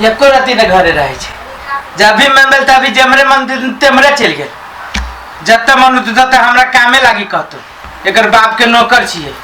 एको राती न घरे रहे छे। जब भी मैं मिलता भी जमरे मन तेमरे चल गए। जब तक मन तब हमरा कामे लागी कहतो। एकर बाप के नौकर छिए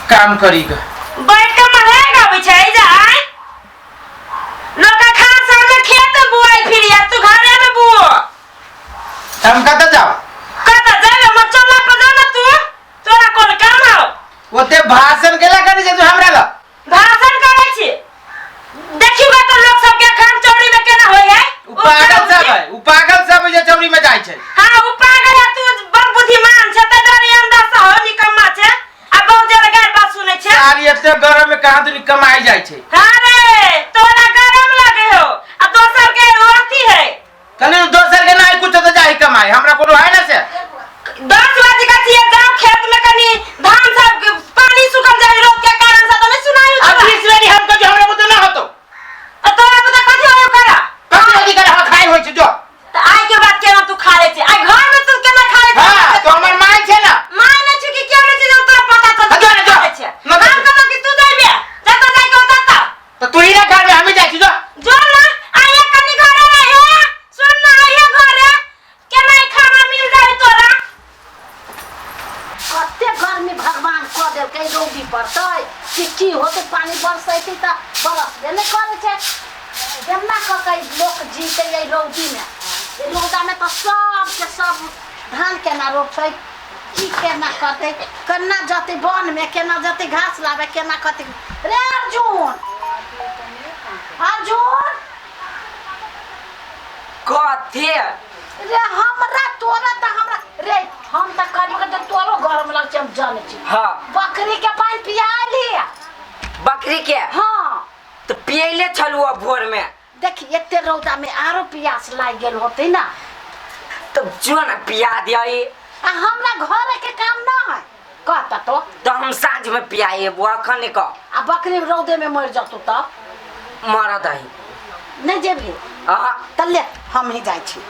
काम करीगा। बैठ के महेगा बिछाई जाए लोग का खा सामने खेत बुआई फिर या तू घरे में बुओ हम कत जाओ मचला को जाना तू तोरा कोन काम हो ओते भाषण केला करी जे तू हमरा ल भाषण करे छी देखिबा त लोग सब के खान चौड़ी में केना होय है उ पागल सब जे चौड़ी में जाय छै। हां उ पागल है तू बड़ बुद्धिमान छ त डरे अंदर से हो निकम्मा छ आ बहुत जगह गाय बात सुनै छ यार एते गरम में कहां तू कमाई जाय छै। हां रे तोरा गरम लगे हो आ दोसर के रोती है कने दोसर के नहीं कुछ तो जाई कमाई हमरा कोनो है ना से 10 बजे का छिए गांव खेत में कनी धान सब पानी सुखल जाई रोग के कारण से तो नहीं सुनाई अब इस बारी हमको जो हमरा बुझ ना होतो तो अब तो कथि होय करा कथि होय करा खाई होय छै जो तो आई के बात केना तू खा ले छी आई घर में तू केना खा ले छी हां तो हमर माय छै ना माय ने छी कि केना छी तोरा पता तो खा छै हम कनो कि तू जाइबे जा तो जाई के होता तो तू ही ना घर में हम ही जाई छी जो ना आया कनी घरे रहे सुन ना आया घरे केना खाना मिल जाई तोरा कते गर्मी भगवान क दे के रोगी पड़तै की होते पानी बरसैती त बरस दे ने करे छै जन्ना क के लोक जीते ये रोगी में ये रोदा में तो सब के सब धान केना रोपै की केना करते केना जते वन में केना जते घास लावे केना कते रे अर्जुन अर्जुन कथे रे हमरा तोरा त हमरा रे हम त करी के तोरो गरम लग छै हम जाने छी हां बकरी के पानी पिया लिया बकरी के हां तो पियले छलुआ भोर में देखी एते रौदा में आरो प्यास लाग गेल होते ना तो जो ना पिया दियाई आ हमरा घर के काम ना है कहता तो हम साँझ में पियाए वो अखन को आ बकरी रौदे में मर जातो तब मर दही नहीं जेबी हां तले हम ही जाय छी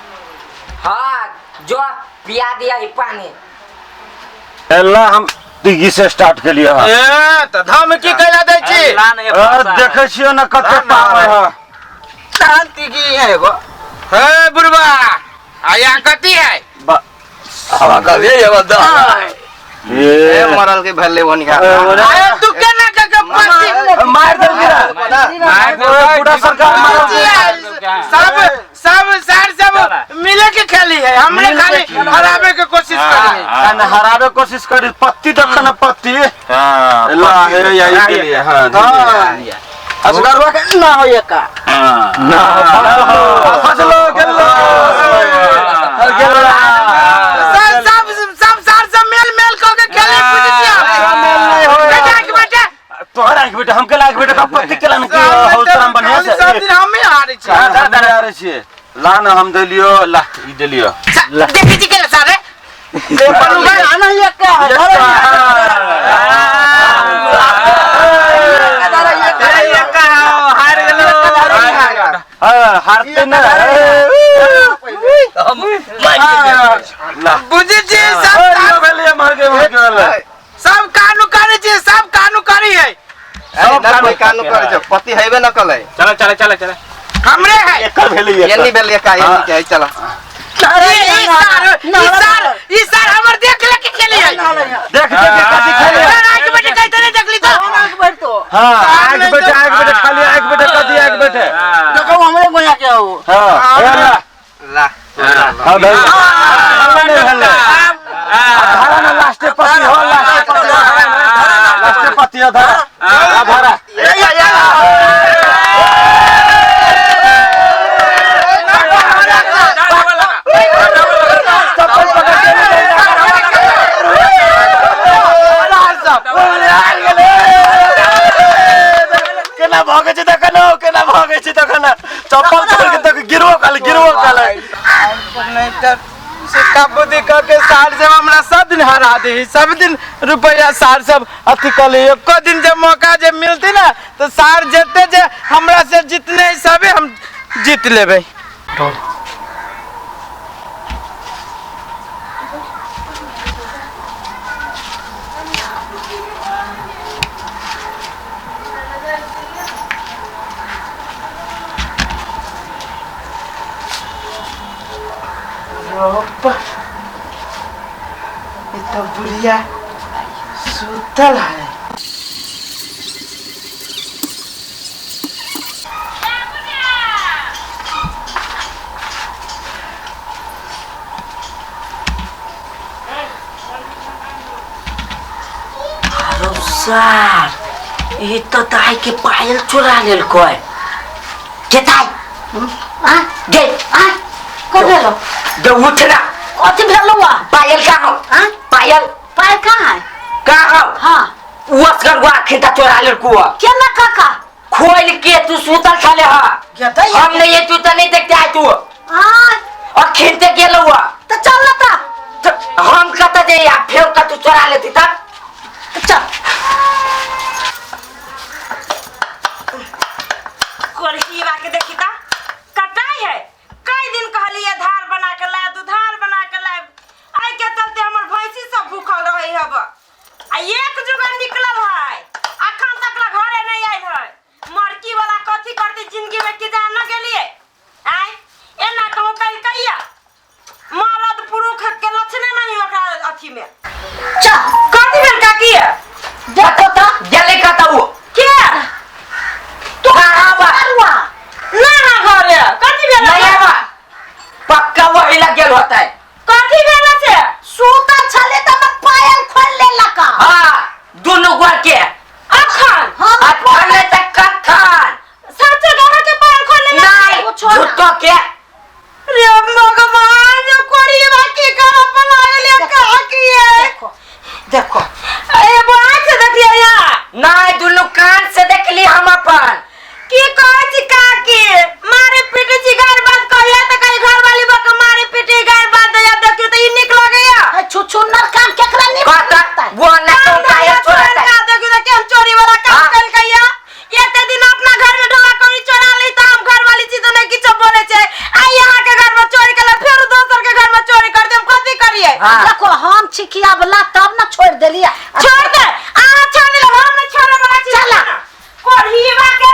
हां जो पिया दिया ही पानी एला हम तिगी से स्टार्ट के लिए ए त धाम की कैला दै छी देखे छियो ना कते पावे है शांति की है एगो हे बुढ़वा आया कती है हवा का ये बता ए मरल के भले वन का अरे तू केना के पति मार दे मार दे पूरा सरकार मार सब सब सार सब मिले के खेली है हमने खाली हरावे के कोशिश करी है हरावे कोशिश करी पत्ती तक ना पत्ती हां ला है यही के लिए हां असगरवा के ना हो ये का ना फसलो गेलो सब सार सब मेल मेल को के खेले पूछिया मेल नहीं होए जाके बेटा तोहरा के बेटा हमके लाग बेटा पत्ती केला न की हौसला बढ़िया से सब दिन हम ही हारे छी आ रहे छी ला ना हम देलियो ला ई देलियो देखी छी के सारे बनूगा आना ये का हारते ना बुझी जी सब पहले मार के वाला सब कानू करे छी सब कानू करी है सब कानू करे छ पति हेबे न कले चला हमरे है एक भेले येनी बेल का येनी के चला अरे ई सार हमर देख ले के खेली है देख कथि खेले आगे बेटे कहते नहीं देखली तो आग बैठतो हां आग बेटे खाली आग बेटे कथि आग बेटे देखो हमरे गोया के हो हां ला हां भाई नहीं हल्ला धारा ना लास्ट पति हो लास्ट पति हो धारा धारा केना भागे छ देखना चप्पल छोड़ के तक गिरवो काल नहीं तो सिक्का बुद्धि क के सार जब हमरा सब दिन हरा दे सब दिन रुपया सार सब अथी कर ले एको दिन जब मौका जब मिलती ना तो सार जेते जे हमरा से जितने सबे हम जीत लेबे रोप ये तो बुढ़िया सुतल है। सर ये तो ताई के पायल चुरा लेल कोई के ताई आ गे को भेलो जो उठना कथि भेलो वा पायल का हो हां पायल पाय कहां है का हो हां उसकर वा खिता चुरा लेल को केना काका खोल के तू सुतल खाले हा हमने ये तू तो नहीं देखते है तू हां और खिलते गेलो हुआ तो चल ना तो हम कहता जे या फेर का तू चुरा लेती तब चल कोरहीवा के देखी ता कटाई है कई दिन कहली है धार बना के ला तू धार बना के ला आई के चलते हमर भैंसी सब भूखल रही हब आ एक जुगन निकलल है अखन तक ला घरे नहीं आइल है मरकी वाला कथी करती जिंदगी में की जान न गेलिए आई एना कहू कल कहिया मरद पुरुष के लक्षण नहीं ओकरा अथी में चल कथी भेल का की देखो तो जले कहता वो के तू कहां बा ना घरे कथी भेल नहीं बा पक्का वही लग गेल होता है कथी भेल से सूता छले त मैं पायल खोल ले लका हां दोनों गोर के अखन हम अखन तक कथन सच गहा के पायल खोल ले नहीं झूठो के रे भगवान जो कोड़ी बाकी कर अपना ले का किए देखो देखो ए बात से देखिए या नहीं दुनु कान से देख ली हम अपन की कहै छी काकी मारे पीटे छी गार बात कहिया त कहीं घर वाली बक मारे पीटे गार बात दया देखियो त ई निकल गया छुछुन्नर काम केकरा नहीं कहता वो न तो काया छोड़ता है देखियो त केम चोरी वाला काम कर कहिया एते दिन अपना घर में ढोला करी चोरा ली त हम घर वाली चीज नहीं किछ बोले छे आ यहां के घर में चोरी कला फिर दोसर के घर में चोरी कर दे हम कथि करिए देखो हम छिकिया वाला तब ना छोड़ देलिए छोड़ दे आ छोड़ दे हम नहीं छोड़े वाला चीज चला कोरहीवा के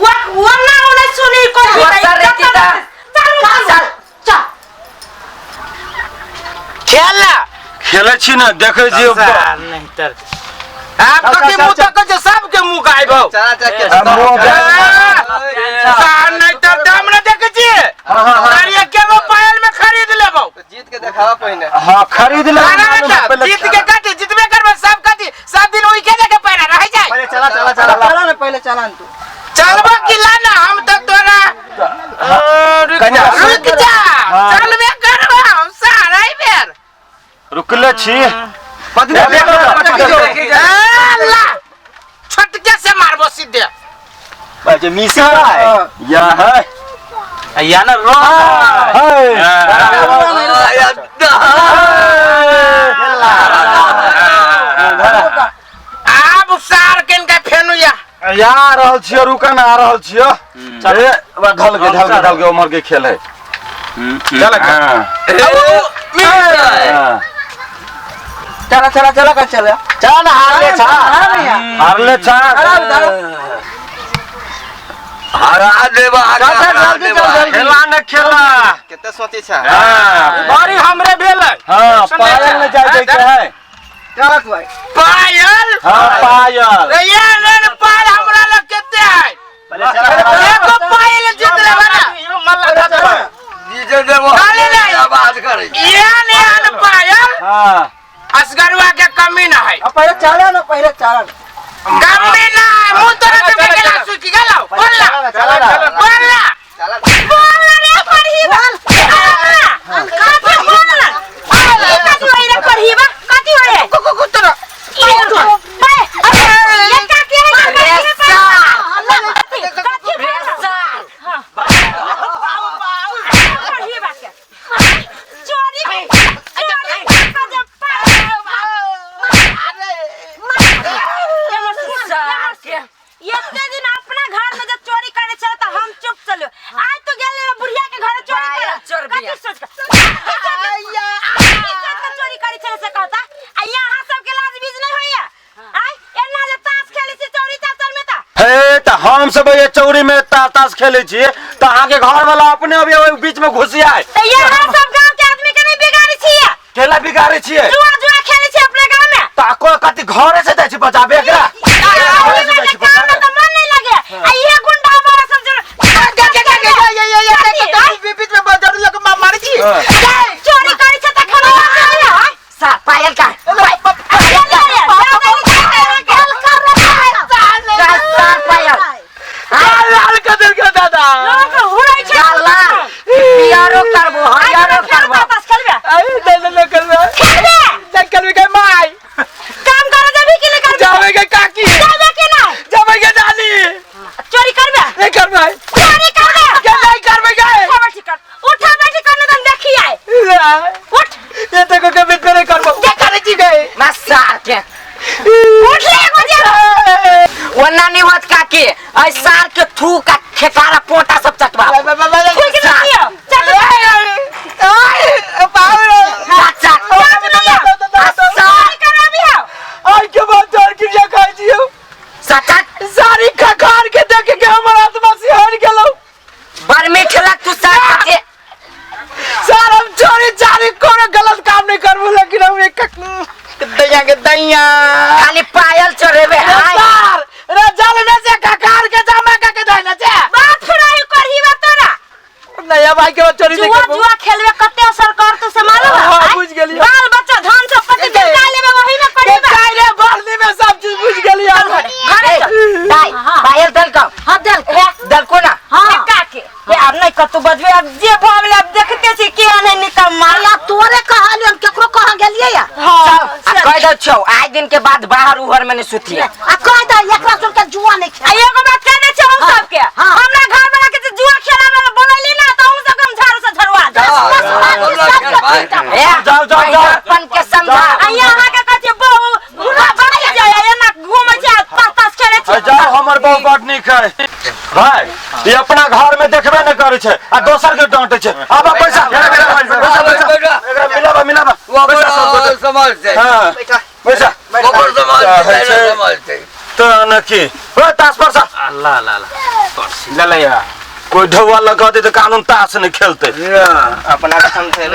वो ना उन्हें सुनी कोरहीवा चल चल खेला खेले छी ना देखे छी नहीं तर आप कथी मुंह तक जो सब के मुंह गायब हो चला चल के सार नहीं तर दाम न देखे छी सारिया के वो पायल में खरीद लेबो जीत के देखावा पहिने हां खरीद ले जीत के काटी जितबे करबे सब काटी सब दिन ओई के लेके पैरा रह जाए पहले चला चला चला चला ना पहले चला तू चलबो कि लाना हम तो तोरा रुक जा चलबे करबो हम सारा ही बेर रुकले छी ला छटके से मारबो सीधे बाजे मिसा है या है या ना रो अब सार केन का फेनु या रहल छियो रुका ना आ रहल छियो चले ढल के उमर के खेल है चल चला चला चला कर चला चल हारले छा हरा देबा खेला न खेला केते सोची छा बारी हमरे भेल हां पायल में जाय के है चला तू पायल हां पायल ये न पायल हमरा लग केते है एको पायल जीत ले बना मल्ला दादा डीजे देबो आवाज करे ये ने पायल हां असगरवा के कमी ना है पहले चला ना पहले चला कमी ना मुंह तोरा पे गेला सुखी गेला बोलला बोलला चला बोल रे कोरहीवा कथी बोलला कथी होई रे कोरहीवा कथी होई कुकुतरा ये का के है इतने दिन अपना घर में जब चोरी करे चले तो हम चुप चलो आज तो गेले बुढ़िया के घर चोरी करे कथी सोच चोरी करे चले से कहता आ यहां सब के लाज बीज नहीं होइया आई एना जे ताश खेली से चोरी चाचल में ता हे त हम सब ये चौरी में ताश खेले छी त आगे घर वाला अपने अभी बीच में घुसिया है तो यहां सब गांव के आदमी केला बिगाड़े छिए जुआ जुआ खेले छी अपने गांव में ताको कति घरे से दै छी बजाबे एकरा घरे से दै छी बजाबे तो मन नहीं लगे आ ये गुंडा बड़ा सब बीच में बजारू लग मारी छी चोरी करी छ त खबर सा पायल का लाल कदर के दादा हुड़ै छ गाला पियारो करबो हरियारो करबो बस खेलबे आई दे करबे खेलबे करबे के माई काम करे देबी कि नहीं करबे जावे के काकी जाबे के नहीं जावे के नानी चोरी करबे नहीं करबे चोरी करबे के नहीं करबे के उठा बैठी कर न देखी आए उठ ये तो के बीच में करबो के करे छी गए मसार के उठ ले गुजिया वना नहीं होत काकी आई सार के थू का ठेकारा पोटा सब चटवा खुल के देखियो चल चाचा चोरी कराबी हो आई के बाद डर के जा खाई जियो चाचा सारी खकार के देख के हमर आत्मा से हट गेलो बर मीठ लग तू सार के सर हम चोरी चारी कोनो गलत काम नहीं करबो लेकिन हम एक दैया खाली पायल चढ़ेबे हाय सर रे जल में से खकार के जमा के देना छे बात फुराई करही बा तोरा नया भाई के चोरी नहीं जुआ करबो जुआ खेलबे कते असर कर तू से मालूम है हाँ, बुझ गेलियो। बाल बच्चा धन संपत्ति के बिका लेबे वही में के करीबा जाय रे बरनी में सब चीज बुझ गेलियो अरे दाई पायल दल का हां दल को ना हां काके ये अब नहीं कर तू बजबे अब जे भावले अब देखते छी के नहीं निकल मारला तोरे कहली हम केकरो कहां गेलिए या हां कह दो छौ आज दिन के बाद बाहर उहर में नहीं सुतिया आ कह दो एकरा सुन के जुआ नहीं आ एगो बात कह दे छी हम सब के हमरा घर वाला के जे जुआ खेला में बोलैली ना तो हम सब हम झाड़ू से झड़वा दे जाओ अपन के समझा आ यहां के कहते बहु बुढ़ा बन जाए एना घूम जा तास खेले छी जाओ हमर बहु बड निक है भाई ये अपना घर में देखबे न करे छे आ दोसर के डांटे छे अब पैसा मिलाबा समझ से हां पैसा गोबर समझ से तो न की ओ तास परसा ला ले ले कोई ढौआ लगा दे तो कानून ताश नहीं खेलते अपना कसम से